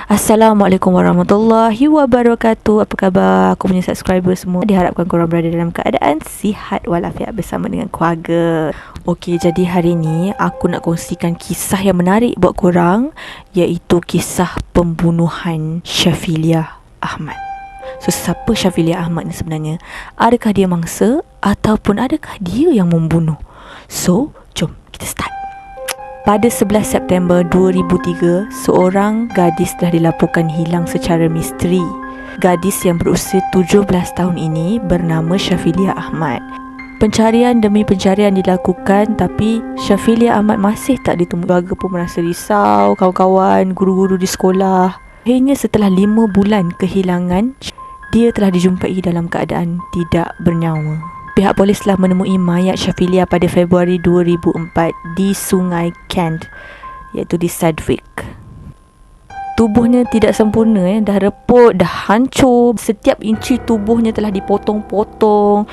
Assalamualaikum warahmatullahi wabarakatuh. Apa khabar aku punya subscriber semua? Diharapkan korang berada dalam keadaan sihat walafiat bersama dengan keluarga. Okey, jadi hari ni aku nak kongsikan kisah yang menarik buat korang, iaitu kisah pembunuhan Syafiliah Ahmad. So, siapa Syafiliah Ahmad ni sebenarnya? Adakah dia mangsa ataupun adakah dia yang membunuh? So, jom kita start. Pada 11 September 2003, seorang gadis telah dilaporkan hilang secara misteri. Gadis yang berusia 17 tahun ini bernama Syafiliah Ahmad. Pencarian demi pencarian dilakukan, tapi Syafiliah Ahmad masih tak ditemu. Keluarga pun merasa risau, kawan-kawan, guru-guru di sekolah. Akhirnya setelah 5 bulan kehilangan, dia telah dijumpai dalam keadaan tidak bernyawa. Pihak polis telah menemui mayat Syafiliah pada Februari 2004 di Sungai Kent, iaitu di Sedgwick. Tubuhnya tidak sempurna, dah reput, dah hancur. Setiap inci tubuhnya telah dipotong-potong.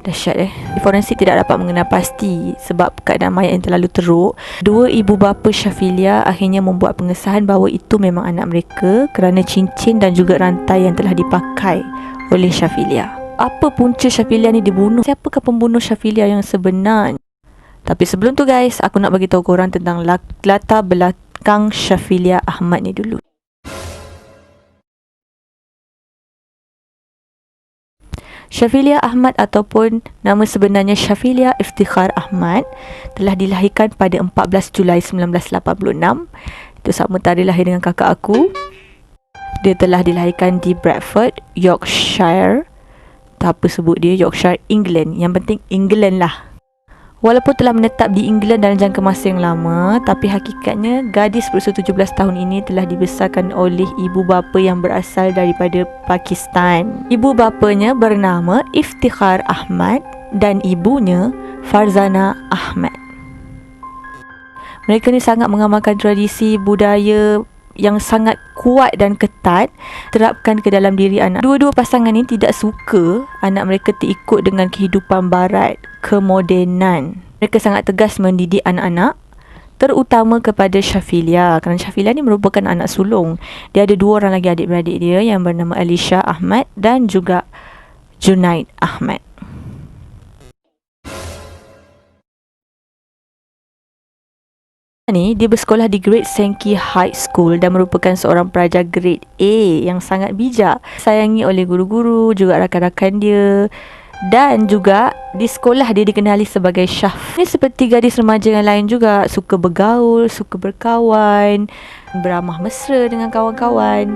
Dahsyat Forensik tidak dapat mengenal pasti sebab keadaan mayat yang terlalu teruk. Dua ibu bapa Syafiliah akhirnya membuat pengesahan bahawa itu memang anak mereka kerana cincin dan juga rantai yang telah dipakai oleh Syafiliah. Apa punca Syafiliah ni dibunuh? Siapakah pembunuh Syafiliah yang sebenar? Tapi sebelum tu guys, aku nak bagi tahu korang tentang latar belakang Syafiliah Ahmad ni dulu. Syafiliah Ahmad ataupun nama sebenarnya Syafiliah Iftikhar Ahmad telah dilahirkan pada 14 Julai 1986. Itu sama tarikh lahir dengan kakak aku. Dia telah dilahirkan di Bradford, Yorkshire. Apa sebut dia, Yorkshire, England. Yang penting England lah. Walaupun telah menetap di England dalam jangka masa yang lama, tapi hakikatnya gadis berusia 17 tahun ini telah dibesarkan oleh ibu bapa yang berasal daripada Pakistan. Ibu bapanya bernama Iftikhar Ahmad dan ibunya Farzana Ahmad. Mereka ni sangat mengamalkan tradisi budaya yang sangat kuat dan ketat terapkan ke dalam diri anak. Dua-dua pasangan ini tidak suka anak mereka terikut dengan kehidupan barat, kemodenan. Mereka sangat tegas mendidik anak-anak, terutama kepada Syafiliah, kerana Syafiliah ni merupakan anak sulung. Dia ada 2 orang lagi adik-beradik dia yang bernama Alisha Ahmad dan juga Junaid Ahmad. Dia bersekolah di Great Sankey High School dan merupakan seorang pelajar grade A yang sangat bijak, sayangi oleh guru-guru, juga rakan-rakan dia. Dan juga di sekolah dia dikenali sebagai Syaf. Ini seperti gadis remaja yang lain juga, suka bergaul, suka berkawan, beramah mesra dengan kawan-kawan.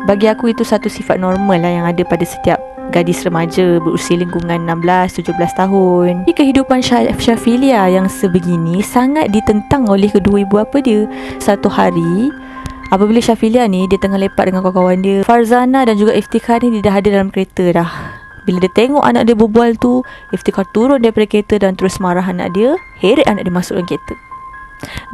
Bagi aku itu satu sifat normal lah yang ada pada setiap gadis remaja berusia lingkungan 16-17 tahun. Di kehidupan Syafiliah yang sebegini sangat ditentang oleh kedua ibu bapa dia. Satu hari, apabila Syafiliah ni dia tengah lepak dengan kawan-kawan dia, Farzana dan juga Iftikhar ni dia dah ada dalam kereta dah. Bila dia tengok anak dia berbual tu, Iftikhar turun daripada kereta dan terus marah anak dia, heret anak dia masuk dalam kereta.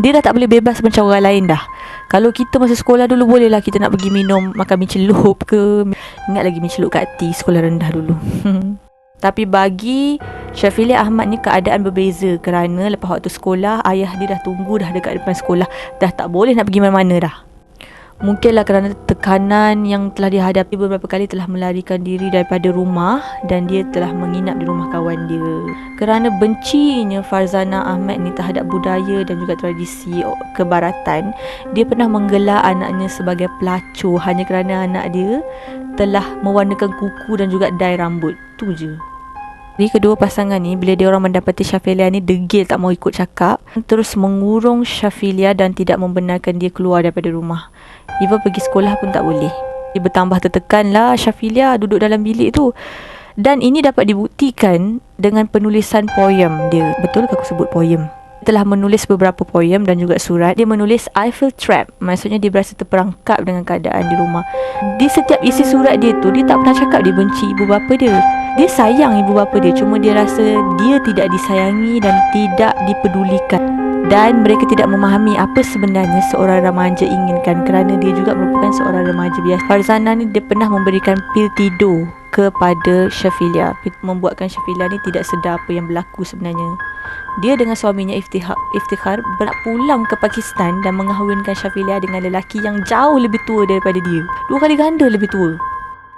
Dia dah tak boleh bebas macam orang lain dah. Kalau kita masa sekolah dulu boleh lah kita nak pergi minum, makan mi celup ke. Ingat lagi mi celup kat T sekolah rendah dulu. Tapi bagi Syafiliah Ahmad ni keadaan berbeza, kerana lepas waktu sekolah ayah dia dah tunggu dah dekat depan sekolah. Dah tak boleh nak pergi mana-mana dah. Mungkinlah kerana tekanan yang telah dihadapi, beberapa kali telah melarikan diri daripada rumah dan dia telah menginap di rumah kawan dia. Kerana bencinya Farzana Ahmad ni terhadap budaya dan juga tradisi kebaratan, dia pernah menggelar anaknya sebagai pelacur hanya kerana anak dia telah mewarnakan kuku dan juga dye rambut. Tu je. Jadi kedua pasangan ni, bila dia orang mendapati Syafiliah ni degil, tak mau ikut cakap, terus mengurung Syafiliah dan tidak membenarkan dia keluar daripada rumah. Even pergi sekolah pun tak boleh. Dia bertambah tertekan lah Syafiliah duduk dalam bilik tu. Dan ini dapat dibuktikan dengan penulisan poem dia. Betul ke aku sebut poem? Dia telah menulis beberapa poem dan juga surat. Dia menulis I feel trapped. Maksudnya dia berasa terperangkap dengan keadaan di rumah. Di setiap isi surat dia tu, dia tak pernah cakap dia benci ibu bapa dia. Dia sayang ibu bapa dia, cuma dia rasa dia tidak disayangi dan tidak dipedulikan. Dan mereka tidak memahami apa sebenarnya seorang remaja inginkan, kerana dia juga merupakan seorang remaja biasa. Farzana ni dia pernah memberikan pil tidur kepada Syafilia, membuatkan Syafilia ni tidak sedar apa yang berlaku sebenarnya. Dia dengan suaminya Iftikhar pulang ke Pakistan dan mengahwinkan Syafilia dengan lelaki yang jauh lebih tua daripada dia, 2 kali ganda lebih tua.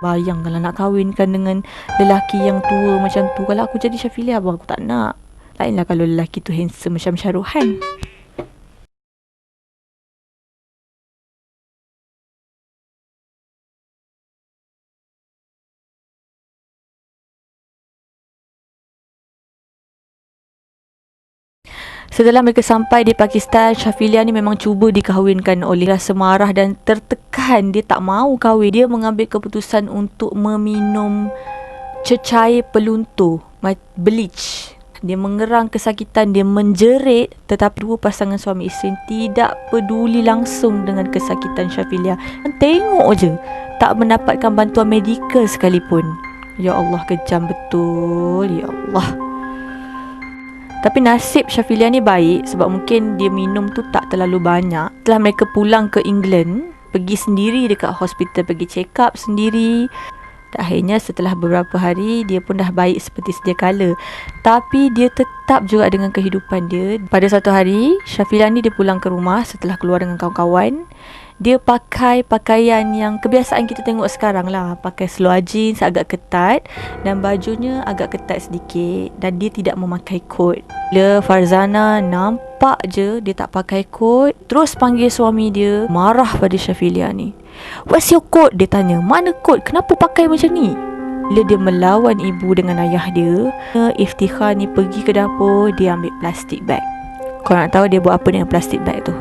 Bayang kalau nak kahwinkan dengan lelaki yang tua macam tu. Kalau aku jadi Syafilia, abang, aku tak nak. Lainlah kalau lelaki tu handsome macam Syaruhan. Setelah mereka sampai di Pakistan, Syafilia ni memang cuba dikahwinkan oleh rasa marah dan tertekan. Dia tak mahu kahwin. Dia mengambil keputusan untuk meminum cecair peluntur, bleach. Dia mengerang kesakitan, dia menjerit, tetapi dua pasangan suami isteri tidak peduli langsung dengan kesakitan Syafilia. Tengok je, tak mendapatkan bantuan medikal sekalipun. Ya Allah, kejam betul. Ya Allah. Tapi nasib Syafilia ni baik sebab mungkin dia minum tu tak terlalu banyak. Setelah mereka pulang ke England, pergi sendiri dekat hospital, pergi check up sendiri. Akhirnya setelah beberapa hari, dia pun dah baik seperti sedia kala. Tapi dia tetap juga dengan kehidupan dia. Pada satu hari, Syafilia ni dia pulang ke rumah setelah keluar dengan kawan-kawan. Dia pakai pakaian yang kebiasaan kita tengok sekarang lah. Pakai seluar jeans agak ketat dan bajunya agak ketat sedikit. Dan dia tidak memakai kot. Bila Farzana nampak je dia tak pakai kot, terus panggil suami dia, marah pada Syafilia ni. "What's your coat?" Dia tanya. "Mana kot? Kenapa pakai macam ni?" Bila dia melawan ibu dengan ayah dia, Iftikhar ni pergi ke dapur, dia ambil plastik bag. Kau nak tahu dia buat apa dengan plastik bag tu?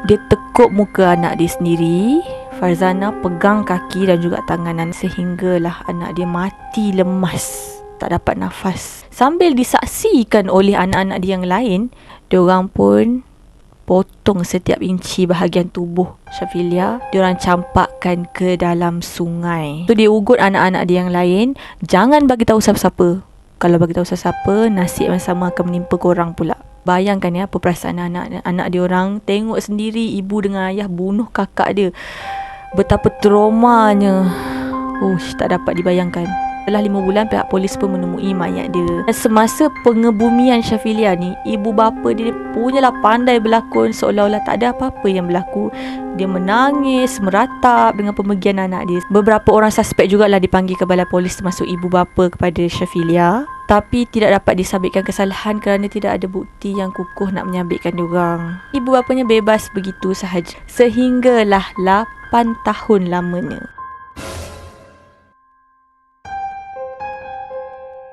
Dia tekuk muka anak dia sendiri. Farzana pegang kaki dan juga tanganan sehinggalah anak dia mati lemas, tak dapat nafas. Sambil disaksikan oleh anak-anak dia yang lain, diorang pun potong setiap inci bahagian tubuh Syafilia. Diorang campakkan ke dalam sungai. Tu dia ugut anak-anak dia yang lain, "Jangan bagi tahu siapa-siapa. Kalau bagi tahu siapa-siapa, nasib yang sama akan menimpa korang pula." Bayangkan ya apa perasaan anak dia orang tengok sendiri ibu dengan ayah bunuh kakak dia. Betapa traumanya. Tak dapat dibayangkan. Setelah 5 bulan, pihak polis pun menemui mayat dia. Dan semasa pengebumian Syafilia ni, ibu bapa dia punyalah pandai berlakon seolah-olah tak ada apa-apa yang berlaku. Dia menangis, meratap dengan pemergian anak dia. Beberapa orang suspek jugalah dipanggil ke balai polis termasuk ibu bapa kepada Syafilia. Tapi tidak dapat disabitkan kesalahan kerana tidak ada bukti yang kukuh nak menyabitkan diorang. Ibu bapanya bebas begitu sahaja. Sehinggalah 8 tahun lamanya.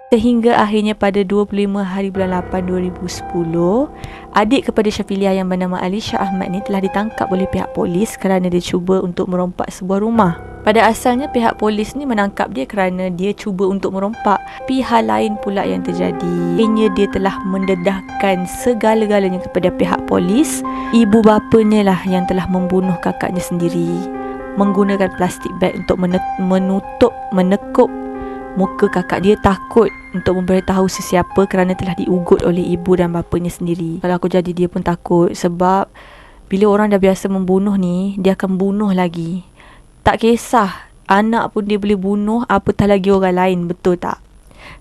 Sehingga akhirnya pada 25 hari bulan 8 2010, adik kepada Syafilia yang bernama Alisha Ahmad ni telah ditangkap oleh pihak polis kerana dia cuba untuk merompak sebuah rumah. Pada asalnya pihak polis ni menangkap dia kerana dia cuba untuk merompak. Tapi hal lain pula yang terjadi. Akhirnya dia telah mendedahkan segala-galanya kepada pihak polis. Ibu bapanya lah yang telah membunuh kakaknya sendiri, menggunakan plastik bag untuk menekuk muka kakak dia, takut untuk memberitahu sesiapa kerana telah diugut oleh ibu dan bapanya sendiri. Kalau aku jadi dia pun takut sebab bila orang dah biasa membunuh ni, dia akan bunuh lagi. Tak kisah, anak pun dia boleh bunuh, apatah lagi orang lain, betul tak?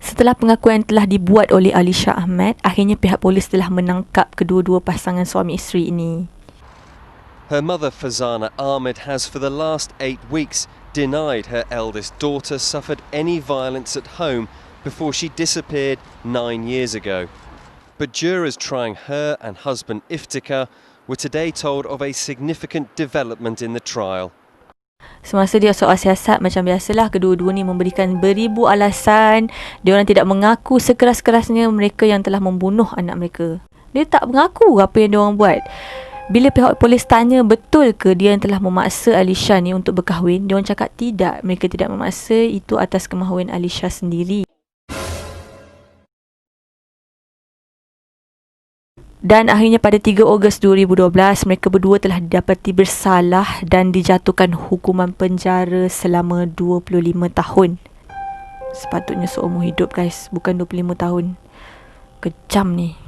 Setelah pengakuan telah dibuat oleh Alisha Ahmad, akhirnya pihak polis telah menangkap kedua-dua pasangan suami isteri ini. Her mother Farzana Ahmed has for the last 8 weeks denied her eldest daughter suffered any violence at home before she disappeared 9 years ago. But jurors trying her and husband Iftikhar were today told of a significant development in the trial. Semasa dia soal siasat, macam biasalah kedua-dua ni memberikan beribu alasan. Diorang tidak mengaku sekeras-kerasnya mereka yang telah membunuh anak mereka. Dia tak mengaku apa yang diorang buat. Bila pihak polis tanya betul ke dia yang telah memaksa Alisha ni untuk berkahwin, diorang cakap tidak, mereka tidak memaksa, itu atas kemahuan Alisha sendiri. Dan akhirnya pada 3 Ogos 2012, mereka berdua telah didapati bersalah dan dijatuhkan hukuman penjara selama 25 tahun. Sepatutnya seumur hidup guys, bukan 25 tahun. Kejam ni.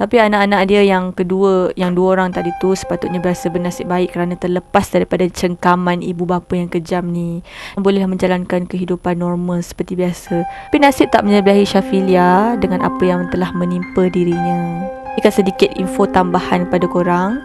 Tapi anak-anak dia yang kedua, yang 2 orang tadi tu sepatutnya berasa bernasib baik kerana terlepas daripada cengkaman ibu bapa yang kejam ni. Boleh menjalankan kehidupan normal seperti biasa. Tapi nasib tak menyebelah Syafilia dengan apa yang telah menimpa dirinya. Ini sedikit info tambahan pada korang.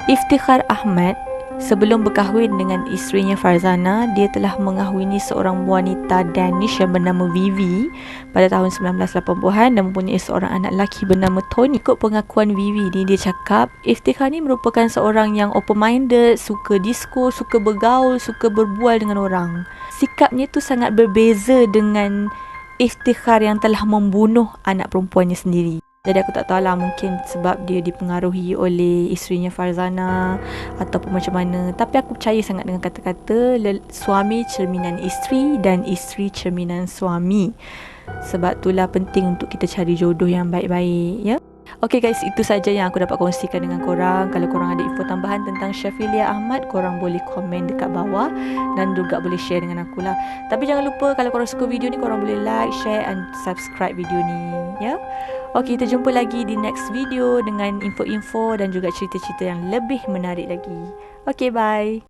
Iftikhar Ahmad sebelum berkahwin dengan isterinya Farzana, dia telah mengahwini seorang wanita Danish yang bernama Vivi pada tahun 1980-an dan mempunyai seorang anak lelaki bernama Tony. Ikut pengakuan Vivi ni, dia cakap Iftikhar ni merupakan seorang yang open-minded, suka disco, suka bergaul, suka berbual dengan orang. Sikapnya tu sangat berbeza dengan Iftikhar yang telah membunuh anak perempuannya sendiri. Jadi aku tak tahulah, mungkin sebab dia dipengaruhi oleh isterinya Farzana ataupun macam mana. Tapi aku percaya sangat dengan kata-kata suami cerminan isteri dan isteri cerminan suami. Sebab itulah penting untuk kita cari jodoh yang baik-baik, ya. Okay guys, itu saja yang aku dapat kongsikan dengan korang. Kalau korang ada info tambahan tentang Syafilia Ahmad, korang boleh komen dekat bawah dan juga boleh share dengan aku lah. Tapi jangan lupa, kalau korang suka video ni, korang boleh like, share and subscribe video ni, ya. Okay, kita jumpa lagi di next video dengan info-info dan juga cerita-cerita yang lebih menarik lagi. Okay, bye.